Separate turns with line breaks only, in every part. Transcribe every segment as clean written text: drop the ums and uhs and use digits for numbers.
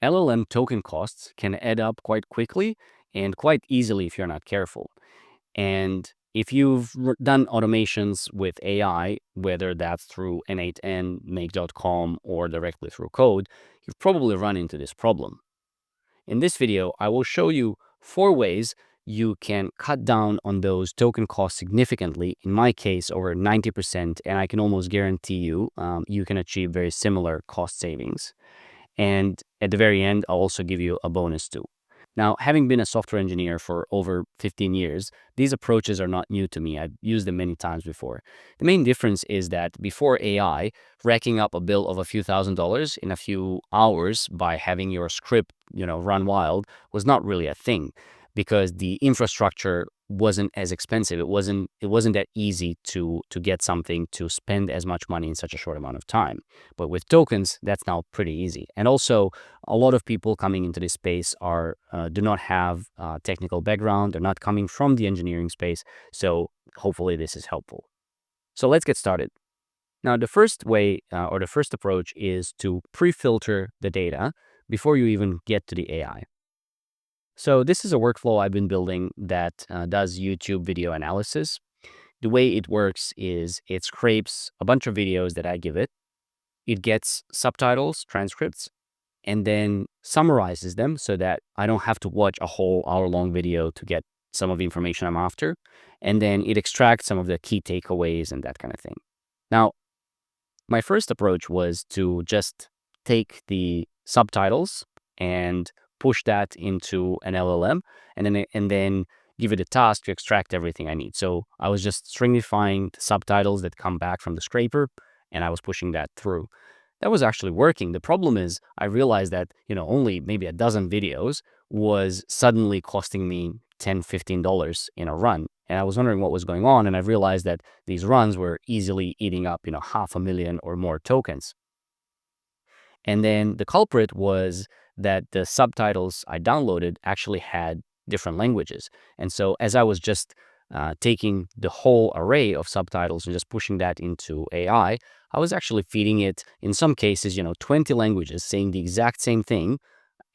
LLM token costs can add up quite quickly and quite easily if you're not careful. And if you've done automations with AI, whether that's through N8N, Make.com, or directly through code, you've probably run into this problem. In this video, I will show you 4 ways you can cut down on those token costs significantly, in my case, over 90%, and I can almost guarantee you, you can achieve very similar cost savings. And at the very end, I'll also give you a bonus too. Now, having been a software engineer for over 15 years, these approaches are not new to me. I've used them many times before. The main difference is that before AI, racking up a bill of a few $1,000s in a few hours by having your script, run wild was not really a thing because the infrastructure wasn't as expensive. It wasn't that easy to get something to spend as much money in such a short amount of time. But with tokens, that's now pretty easy. And also, a lot of people coming into this space do not have technical background. They're not coming from the engineering space. So hopefully this is helpful. So let's get started. Now, the first way or the first approach is to pre-filter the data before you even get to the AI. So this is a workflow I've been building that does YouTube video analysis. The way it works is it scrapes a bunch of videos that I give it. It gets subtitles, transcripts, and then summarizes them so that I don't have to watch a whole hour-long video to get some of the information I'm after. And then it extracts some of the key takeaways and that kind of thing. Now, my first approach was to just take the subtitles and push that into an LLM and then give it a task to extract everything I need. So I was just stringifying the subtitles that come back from the scraper, and I was pushing that through. That was actually working. The problem is I realized that, only maybe a dozen videos was suddenly costing me $10, $15 in a run. And I was wondering what was going on. And I realized that these runs were easily eating up, 500,000 or more tokens. And then the culprit was that the subtitles I downloaded actually had different languages. And so as I was just taking the whole array of subtitles and just pushing that into AI, I was actually feeding it, in some cases, 20 languages saying the exact same thing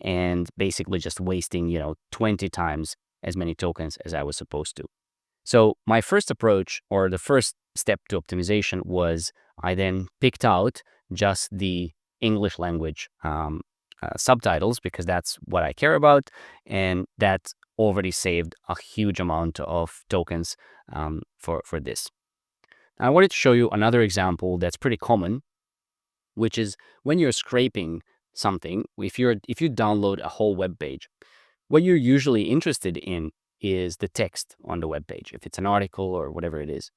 and basically just wasting, 20 times as many tokens as I was supposed to. So my first approach, or the first step to optimization, was I then picked out just the English language subtitles because that's what I care about, and that already saved a huge amount of tokens for this. I wanted to show you another example that's pretty common, which is when you're scraping something. If you download a whole web page, what you're usually interested in is the text on the web page, if it's an article or whatever it is.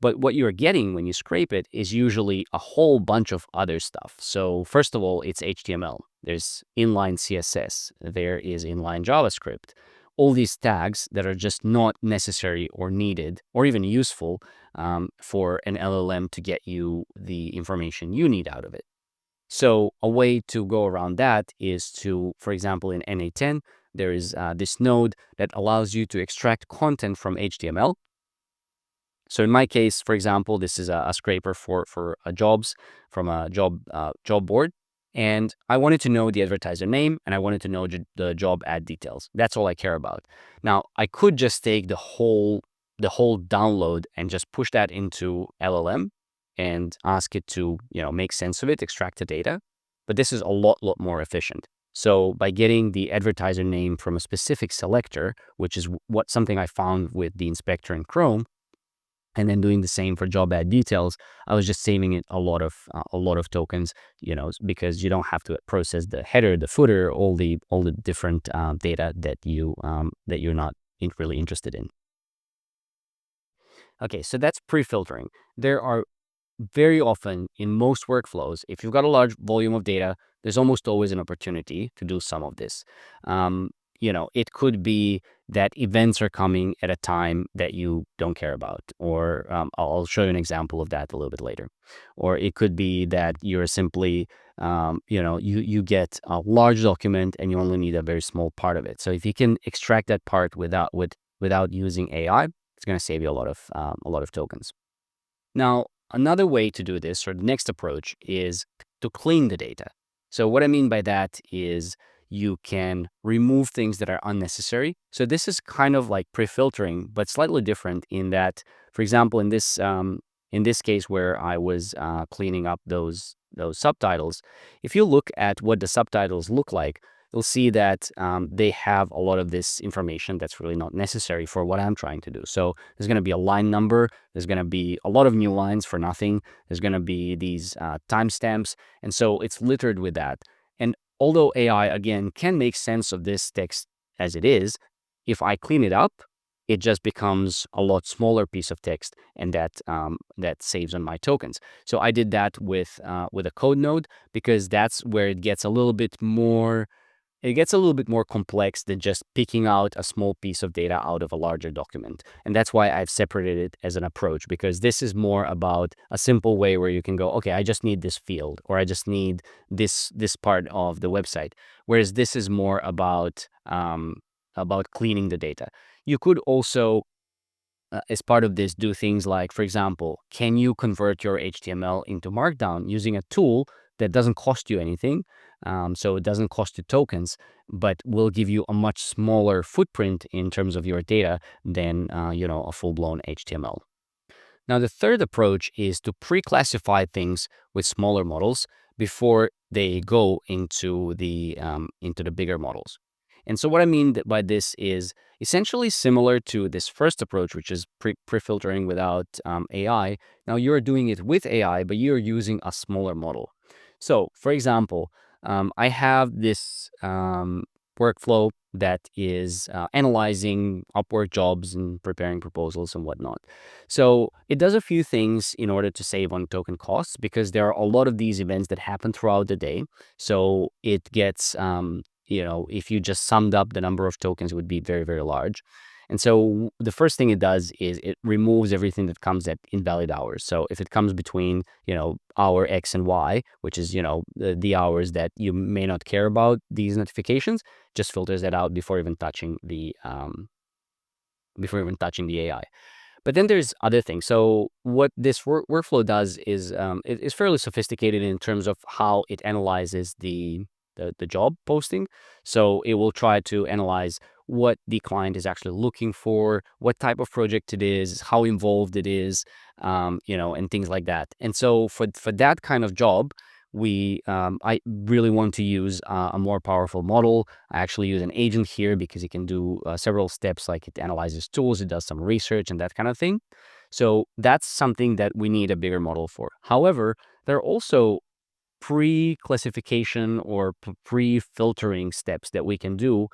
But what you're getting when you scrape it is usually a whole bunch of other stuff. So first of all, it's HTML. There's inline CSS. There is inline JavaScript. All these tags that are just not necessary or needed or even useful for an LLM to get you the information you need out of it. So a way to go around that is to, for example, in N8N, there is this node that allows you to extract content from HTML. So in my case, for example, this is a scraper for jobs from a job board. And I wanted to know the advertiser name and I wanted to know the job ad details. That's all I care about. Now, I could just take the whole download and just push that into LLM and ask it to, make sense of it, extract the data. But this is a lot more efficient. So by getting the advertiser name from a specific selector, which is something I found with the inspector in Chrome, and then doing the same for job ad details, I was just saving it a lot of tokens, because you don't have to process the header, the footer, all the different data that you're not really interested in. Okay, so that's pre-filtering. There are very often in most workflows, if you've got a large volume of data, there's almost always an opportunity to do some of this. It could be that events are coming at a time that you don't care about, or I'll show you an example of that a little bit later. Or it could be that you're simply, you get a large document and you only need a very small part of it. So if you can extract that part without using AI, it's going to save you a lot of tokens. Now, another way to do this, or the next approach, is to clean the data. So what I mean by that is you can remove things that are unnecessary. So this is kind of like pre-filtering, but slightly different in that, for example, in this case where I was cleaning up those subtitles, if you look at what the subtitles look like, you'll see that they have a lot of this information that's really not necessary for what I'm trying to do. So there's going to be a line number. There's going to be a lot of new lines for nothing. There's going to be these timestamps. And so it's littered with that. And although AI, again, can make sense of this text as it is, if I clean it up, it just becomes a lot smaller piece of text, and that saves on my tokens. So I did that with a code node because that's where it gets a little bit more complex than just picking out a small piece of data out of a larger document. And that's why I've separated it as an approach, because this is more about a simple way where you can go, okay, I just need this field, or I just need this part of the website. Whereas this is more about cleaning the data. You could also as part of this, do things like, for example, can you convert your HTML into Markdown using a tool that doesn't cost you anything? So it doesn't cost you tokens, but will give you a much smaller footprint in terms of your data than a full-blown HTML. Now, the third approach is to pre-classify things with smaller models before they go into the bigger models. And so what I mean by this is essentially similar to this first approach, which is pre-filtering without AI. Now you're doing it with AI, but you're using a smaller model. So, for example, I have this workflow that is analyzing Upwork jobs and preparing proposals and whatnot. So it does a few things in order to save on token costs, because there are a lot of these events that happen throughout the day. So it gets, if you just summed up the number of tokens, it would be very, very large. And so the first thing it does is it removes everything that comes at invalid hours. So if it comes between, hour X and Y, which is, the hours that you may not care about these notifications, just filters that out before even touching the AI. But then there's other things. So what this workflow does is it is fairly sophisticated in terms of how it analyzes the job posting. So it will try to analyze what the client is actually looking for, what type of project it is, how involved it is, and things like that. And so for that kind of job, I really want to use a more powerful model. I actually use an agent here because it can do several steps, like it analyzes tools, it does some research and that kind of thing. So that's something that we need a bigger model for. However, there are also pre-classification or pre-filtering steps that we can do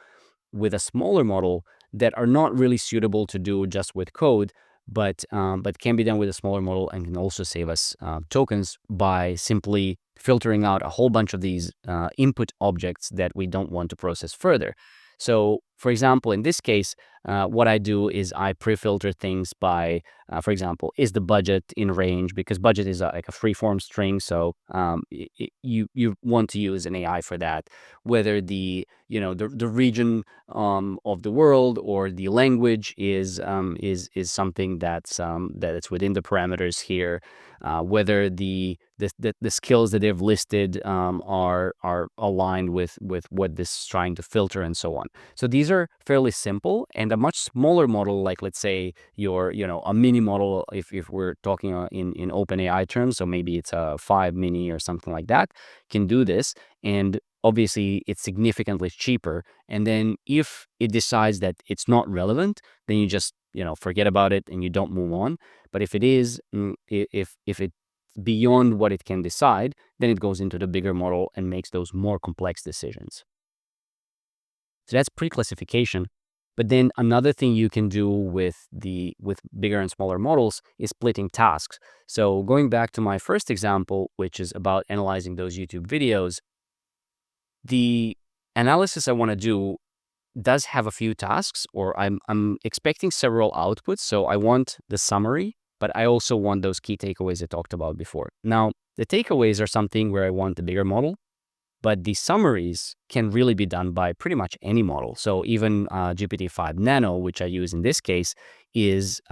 with a smaller model that are not really suitable to do just with code, but can be done with a smaller model and can also save us tokens by simply filtering out a whole bunch of these input objects that we don't want to process further. So, for example, in this case, what I do is I pre-filter things by, for example, is the budget in range? Because budget is like a free-form string, so you want to use an AI for that. Whether the region of the world or the language is something that's within the parameters here. Whether the skills that they've listed are aligned with what this is trying to filter, and so on. So these are fairly simple, and a much smaller model, like let's say a mini model, if we're talking in OpenAI terms, so maybe it's a 5 mini or something like that, can do this. And obviously it's significantly cheaper. And then if it decides that it's not relevant, then you just forget about it and you don't move on. But if it is, if it's beyond what it can decide, then it goes into the bigger model and makes those more complex decisions. So that's pre-classification. But then another thing you can do with bigger and smaller models is splitting tasks. So going back to my first example, which is about analyzing those YouTube videos, the analysis I want to do does have a few tasks, or I'm expecting several outputs. So I want the summary, but I also want those key takeaways I talked about before. Now, the takeaways are something where I want the bigger model, but the summaries can really be done by pretty much any model. So even GPT-5 Nano, which I use in this case, is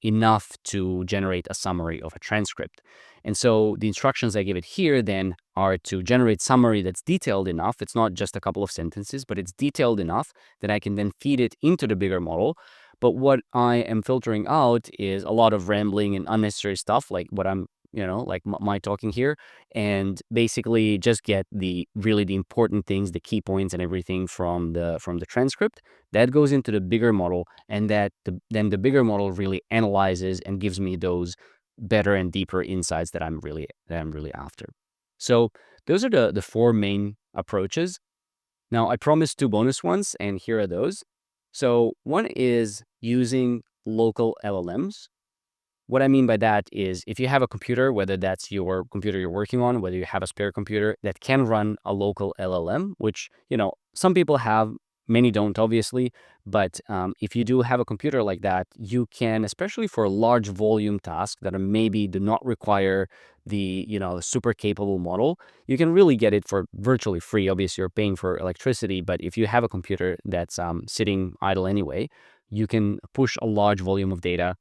enough to generate a summary of a transcript. And so the instructions I give it here then are to generate summary that's detailed enough. It's not just a couple of sentences, but it's detailed enough that I can then feed it into the bigger model. But what I am filtering out is a lot of rambling and unnecessary stuff, like what I'm, like my talking here, and basically just get the important things, the key points and everything from the transcript that goes into the bigger model, and then the bigger model really analyzes and gives me those better and deeper insights that I'm really after. So those are the four main approaches. Now, I promised two bonus ones, and here are those. So one is using local LLMs. What I mean by that is if you have a computer, whether that's your computer you're working on, whether you have a spare computer that can run a local LLM, which, some people have, many don't, obviously. But if you do have a computer like that, you can, especially for large volume tasks that maybe do not require the, super capable model, you can really get it for virtually free. Obviously, you're paying for electricity, but if you have a computer that's sitting idle anyway, you can push a large volume of data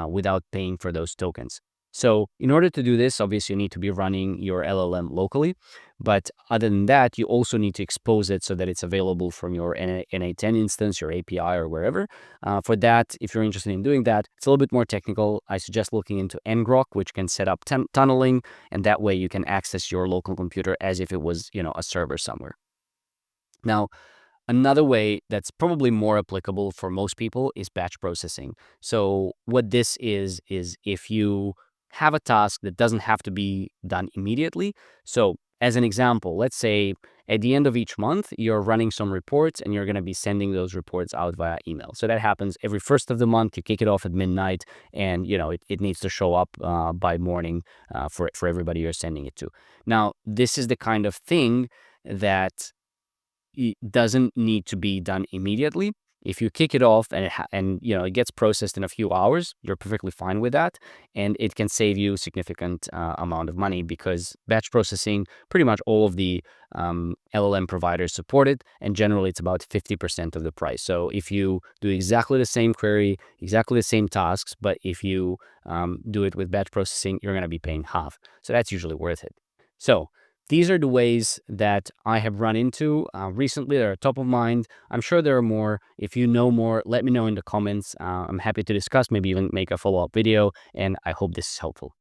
without paying for those tokens. So in order to do this, obviously you need to be running your LLM locally. But other than that, you also need to expose it so that it's available from your NA10 instance, your API, or wherever. For that, if you're interested in doing that, it's a little bit more technical. I suggest looking into ngrok, which can set up tunneling, and that way you can access your local computer as if it was, a server somewhere. Now, another way that's probably more applicable for most people is batch processing. So what this is if you have a task that doesn't have to be done immediately. So as an example, let's say at the end of each month, you're running some reports and you're going to be sending those reports out via email. So that happens every first of the month. You kick it off at midnight, and it needs to show up by morning for everybody you're sending it to. Now, this is the kind of thing that it doesn't need to be done immediately. If you kick it off and it gets processed in a few hours, you're perfectly fine with that, and it can save you a significant amount of money because batch processing, pretty much all of the LLM providers support it, and generally it's about 50% of the price. So if you do exactly the same query, exactly the same tasks, but if you do it with batch processing, you're going to be paying half. So that's usually worth it. So these are the ways that I have run into recently that are top of mind. I'm sure there are more. If you know more, let me know in the comments. I'm happy to discuss, maybe even make a follow-up video, and I hope this is helpful.